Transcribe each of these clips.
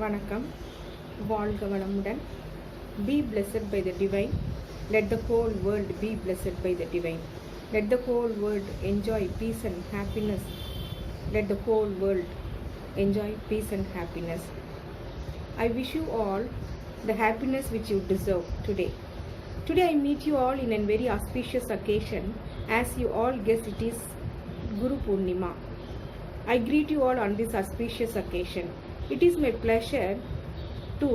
வணக்கம். வாழ்க வளமுடன். Be blessed by the divine. Let the whole world be blessed by the divine. Let the whole world enjoy peace and happiness. Let the whole world enjoy peace and happiness. I wish you all the happiness which you deserve today. Today I meet you all in a very auspicious occasion. As you all guess, it is Guru Purnima. I greet you all on this auspicious occasion. It is my pleasure to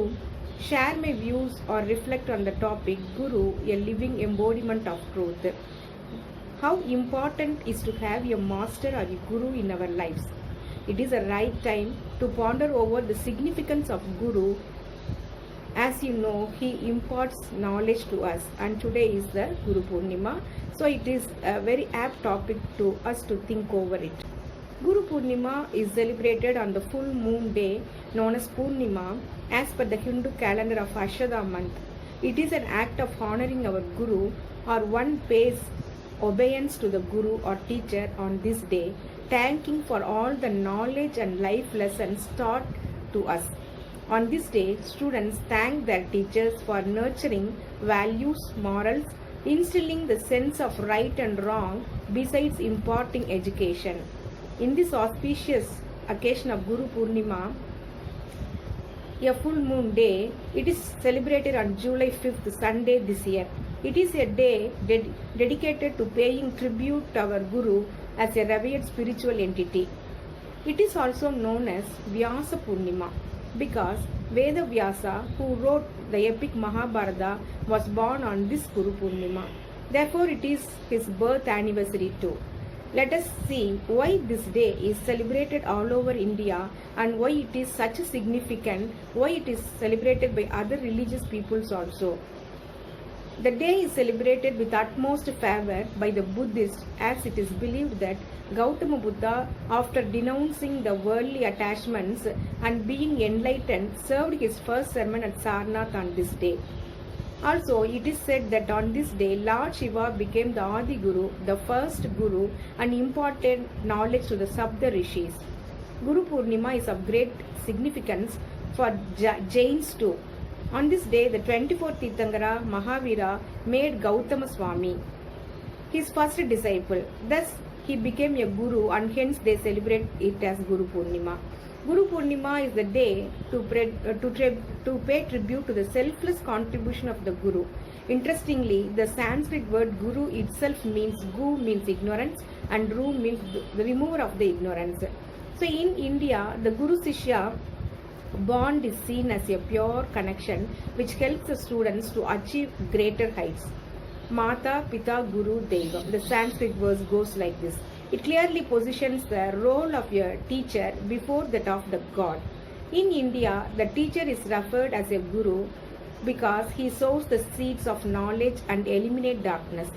share my views or reflect on the topic Guru, a living embodiment of truth. How important is to have a master or a Guru in our lives? It is a right time to ponder over the significance of Guru. As you know, he imparts knowledge to us, and today is the Guru Purnima, so it is a very apt topic to us to think over it. Guru Purnima is celebrated on the full moon day known as Purnima as per the Hindu calendar of Ashada month. It is an act of honoring our Guru, or one pays obeisance to the Guru or teacher on this day, thanking for all the knowledge and life lessons taught to us. On this day, students thank their teachers for nurturing values, morals, instilling the sense of right and wrong, besides imparting education. In this auspicious occasion of Guru Purnima, a full moon day, it is celebrated on July 5th, Sunday this year. It is a day dedicated to paying tribute to our Guru as a revered spiritual entity. It is also known as Vyasa Purnima because Veda Vyasa, who wrote the epic Mahabharata, was born on this Guru Purnima. Therefore, it is his birth anniversary too. Let us see why this day is celebrated all over India and why it is such a significant, why it is celebrated by other religious peoples also. The day is celebrated with utmost fervor by the Buddhists, as it is believed that Gautama Buddha, after denouncing the worldly attachments and being enlightened, served his first sermon at Sarnath on this day. Also, it is said that on this day, Lord Shiva became the Adi Guru, the first Guru, and imparted knowledge to the Sapta Rishis. Guru Purnima is of great significance for Jains too. On this day, the 24th Tirthankara Mahavira made Gautama Swami his first disciple. Thus, he became a Guru, and hence they celebrate it as Guru Purnima. Guru Purnima is the day to pay tribute to the selfless contribution of the Guru. Interestingly, the Sanskrit word Guru itself means Gu means ignorance and Ru means the remover of the ignorance. So in India, the Guru Sishya bond is seen as a pure connection which helps the students to achieve greater heights. Mata, Pita, Guru, Deva. The Sanskrit verse goes like this. It clearly positions the role of a teacher before that of the God. In India, the teacher is referred as a Guru because he sows the seeds of knowledge and eliminate darkness.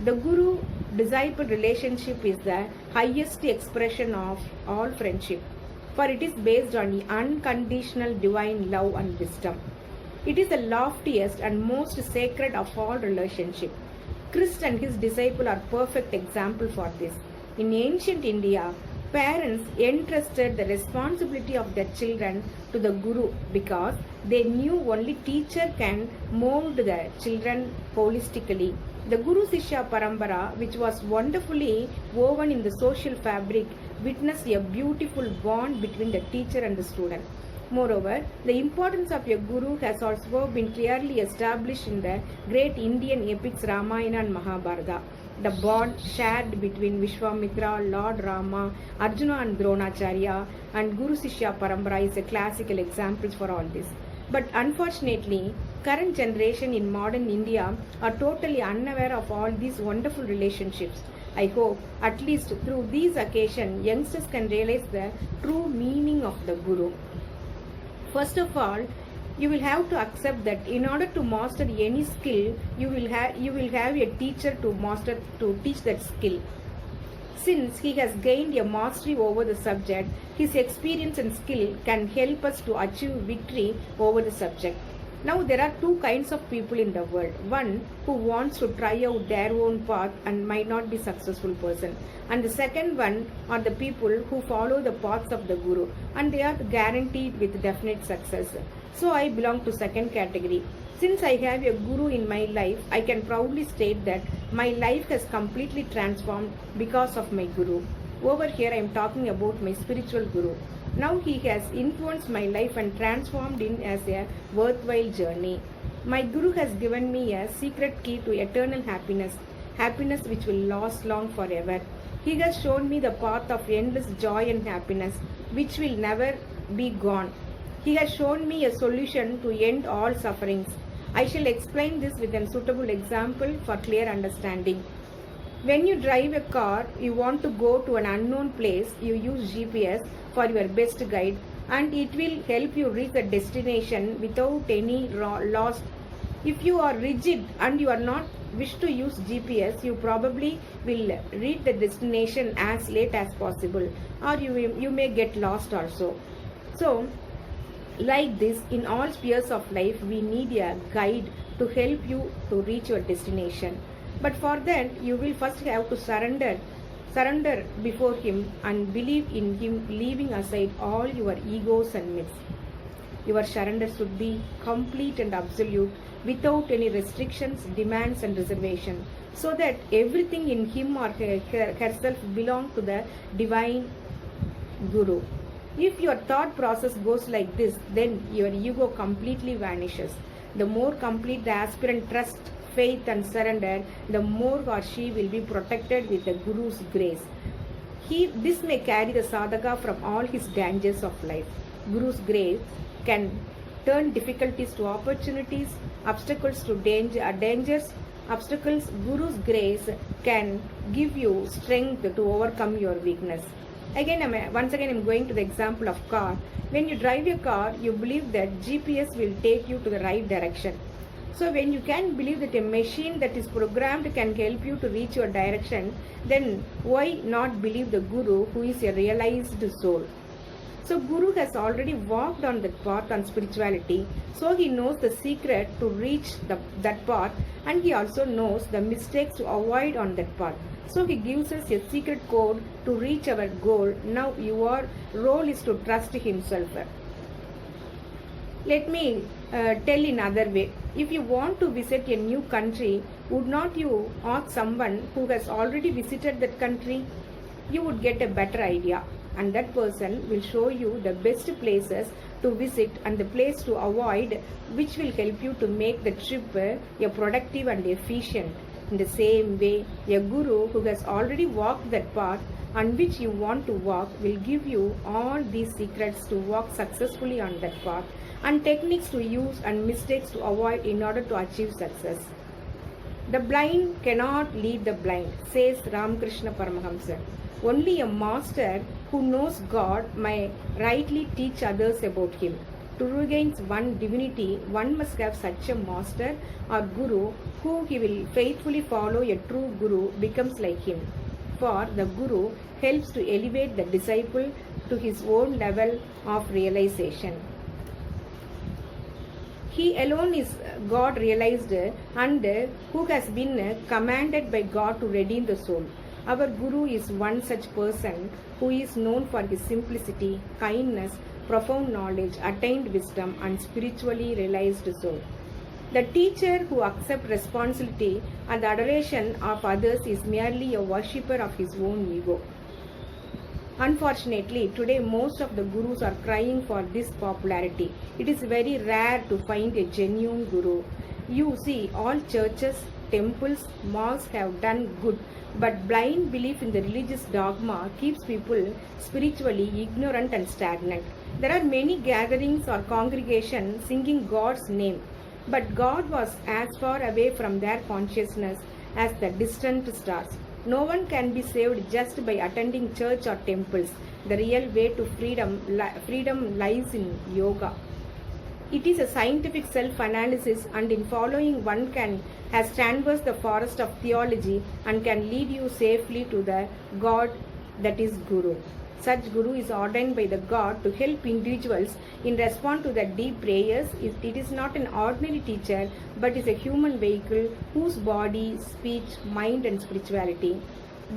The Guru-disciple relationship is the highest expression of all friendship, for it is based on the unconditional divine love and wisdom. It is the loftiest and most sacred of all relationships. Christ and his disciple are perfect example for this. In ancient India, parents entrusted the responsibility of their children to the Guru because they knew only teacher can mold the children holistically. The Guru Sishya Parampara, which was wonderfully woven in the social fabric, witnessed a beautiful bond between the teacher and the student. Moreover, the importance of a Guru has also been clearly established in the great Indian epics Ramayana and Mahabharata. The bond shared between Vishwamitra, Lord Rama, Arjuna and Dronacharya, and Guru Sishya Parampara is a classical example for all this. But unfortunately, current generation in modern India are totally unaware of all these wonderful relationships. I hope at least through these occasions, youngsters can realize the true meaning of the Guru. First of all, you will have to accept that in order to master any skill, you will have a teacher to teach that skill. Since he has gained a mastery over the subject, his experience and skill can help us to achieve victory over the subject. Now there are two kinds of people in the world. One who wants to try out their own path and might not be successful person. And the second one are the people who follow the paths of the Guru and they are guaranteed with definite success. So I belong to second category. Since I have a Guru in my life, I can proudly state that my life has completely transformed because of my Guru. Over here I am talking about my spiritual Guru. Now he has influenced my life and transformed it as a worthwhile journey. My Guru has given me a secret key to eternal happiness, happiness which will last long forever. He has shown me the path of endless joy and happiness which will never be gone. He has shown me a solution to end all sufferings. I shall explain this with a suitable example for clear understanding. When you drive a car, you want to go to an unknown place, you use GPS for your best guide and it will help you reach the destination without any loss. If you are rigid and you are not wish to use GPS, you probably will reach the destination as late as possible or you may get lost also. So, like this, in all spheres of life, we need a guide to help you to reach your destination. But for that, you will first have to surrender before Him and believe in Him, leaving aside all your egos and myths. Your surrender should be complete and absolute, without any restrictions, demands and reservation, so that everything in him or herself belong to the divine Guru. If your thought process goes like this, then your ego completely vanishes. The more complete the aspirant trust, faith and surrender, the more or she will be protected with the Guru's grace. This may carry the sadhaka from all his dangers of life. Guru's grace can turn difficulties to opportunities, obstacles to dangers, obstacles. Guru's grace can give you strength to overcome your weakness. Once again, I'm going to the example of car. When you drive your car, you believe that GPS will take you to the right direction. So when you can believe that a machine that is programmed can help you to reach your direction, then why not believe the Guru, who is a realized soul? So Guru has already walked on that path on spirituality, so he knows the secret to reach that path, and he also knows the mistakes to avoid on that path. So he gives us a secret code to reach our goal. Now your role is to trust himself. Let me tell in another way. If you want to visit a new country, would not you ask someone who has already visited that country? You would get a better idea, and that person will show you the best places to visit and the place to avoid, which will help you to make the trip a productive and efficient. In the same way, a Guru who has already walked that path on which you want to walk will give you all these secrets to walk successfully on that path, and techniques to use and mistakes to avoid in order to achieve success. The blind cannot lead the blind, says Ramakrishna Paramahamsa. Only a master who knows God may rightly teach others about Him. To regain one divinity, one must have such a master or Guru who he will faithfully follow. A true Guru becomes like him. For the Guru helps to elevate the disciple to his own level of realization. He alone is God realized and who has been commanded by God to redeem the soul. Our Guru is one such person who is known for his simplicity, kindness, profound knowledge, attained wisdom and spiritually realized soul. The teacher who accepts responsibility and the adoration of others is merely a worshipper of his own ego. Unfortunately, today most of the Gurus are crying for this popularity. It is very rare to find a genuine Guru. You see, all churches, temples, mosques have done good, but blind belief in the religious dogma keeps people spiritually ignorant and stagnant. There are many gatherings or congregations singing God's name, but God was as far away from their consciousness as the distant stars. No one can be saved just by attending church or temples. The real way to freedom lies in yoga. It is a scientific self-analysis, and in following one has canvassed the forest of theology and can lead you safely to the God that is Guru. Such guru is ordained by the God to help individuals in response to their deep prayers. It is not an ordinary teacher, but is a human vehicle whose body, speech, mind and spirituality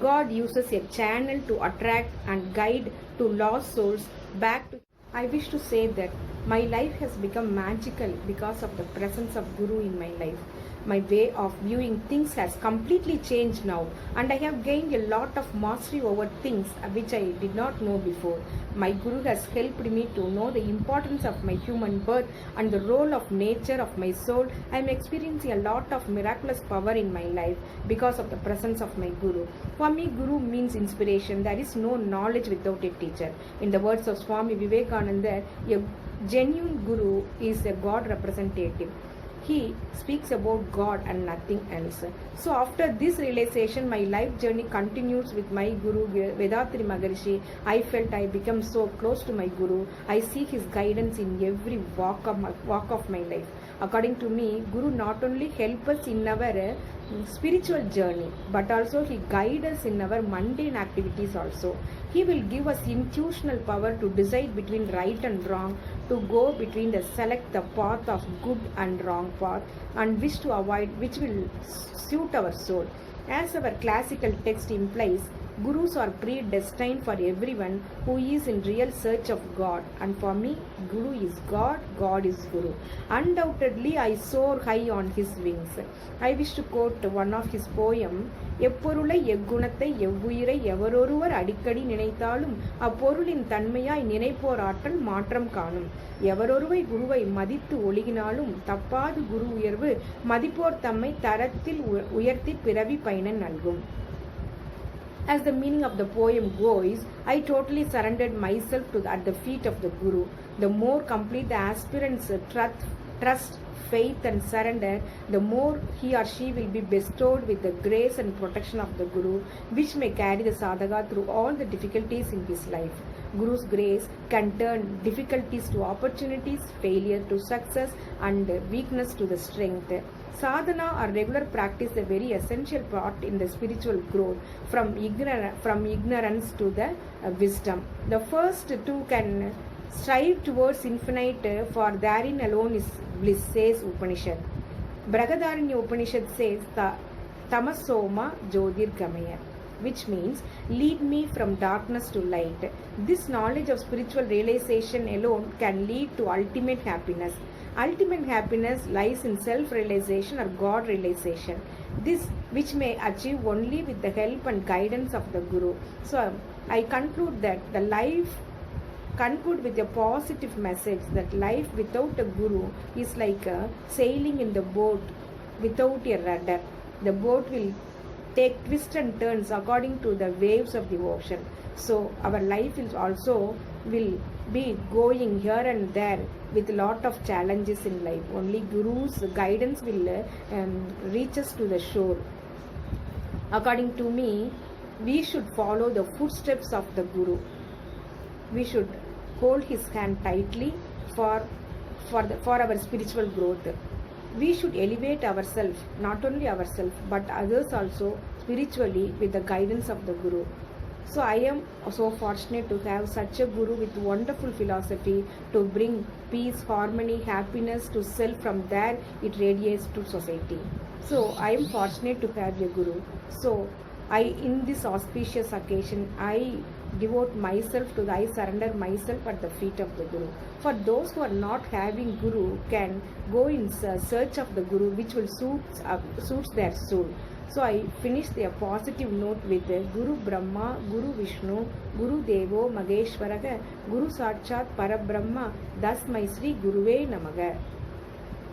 God uses a channel to attract and guide to lost souls back to. I wish to say that my life has become magical because of the presence of Guru in my life. My way of viewing things has completely changed now, and I have gained a lot of mastery over things which I did not know before. My Guru has helped me to know the importance of my human birth and the role of nature of my soul. I am experiencing a lot of miraculous power in my life because of the presence of my Guru. For me, Guru means inspiration. There is no knowledge without a teacher. In the words of Swami Vivekananda, a genuine Guru is a God representative. He speaks about God and nothing else. So after this realization, my life journey continues with my Guru Vethathiri Maharishi. I felt I become so close to my Guru. I seek his guidance in every walk of my life. According to me, Guru not only helps us in our spiritual journey, but also he guides us in our mundane activities also. He will give us intuitional power to decide between right and wrong, to go between the select the path of good and wrong path, and which to avoid, which will suit our soul. As our classical text implies, Gurus are predestined for everyone who is in real search of God, and for me, Guru is God, God is Guru. Undoubtedly, I soar high on his wings. I wish to quote one of his poem, எப்பொருளை எக்குணத்தை எவ்வுயிரை எவரொருவர் அடிக்கடி நினைத்தாலும் அப்பொருளின் தன்மையாய் நினைப்போர் ஆற்றல் மாற்றம் காணும். எவரொருவை குருவை மதித்து ஒழுகினாலும் தப்பாது குரு உயர்வு மதிப்போர் தம்மை தரத்தில் உயர்த்தி பிறவி பயன நல்கும். As the meaning of the poem goes, I totally surrendered myself at the feet of the Guru. The more complete the aspirant's trust, faith and surrender, the more he or she will be bestowed with the grace and protection of the Guru, which may carry the sadhaka through all the difficulties in his life. Guru's grace can turn difficulties to opportunities, failure to success, and weakness to the strength. Sadhana or regular practice is a very essential part in the spiritual growth, from ignorance to the wisdom. The first two can strive towards infinite, for therein alone is bliss, says Upanishad. Brihadaranyaka Upanishad says Tamasoma Jyotirgamaya, which means lead me from darkness to light. This knowledge of spiritual realization alone can lead to ultimate happiness. Ultimate happiness lies in self-realization or God-realization. This which may achieve only with the help and guidance of the Guru. So I conclude with a positive message that life without a Guru is like sailing in the boat without a rudder. The boat will take twists and turns according to the waves of the ocean. So our life is also will be going here and there with a lot of challenges in life. Only Guru's guidance will reach us to the shore. According to me, we should follow the footsteps of the Guru. We should hold his hand tightly for our spiritual growth. We should elevate ourselves, not only ourselves, but others also spiritually with the guidance of the Guru. So I am so fortunate to have such a Guru with wonderful philosophy to bring peace, harmony, happiness to self. From there it radiates to society. So I am fortunate to have a Guru. So in this auspicious occasion, I devote myself I surrender myself at the feet of the Guru. For those who are not having Guru can go in search of the Guru which will suits their soul. So I finish the positive note with Guru Brahma, Guru Vishnu, Guru Devo Maheshwaraga, Guru Sakshat Parabrahma, Tasmai Sri Guruve Namaga.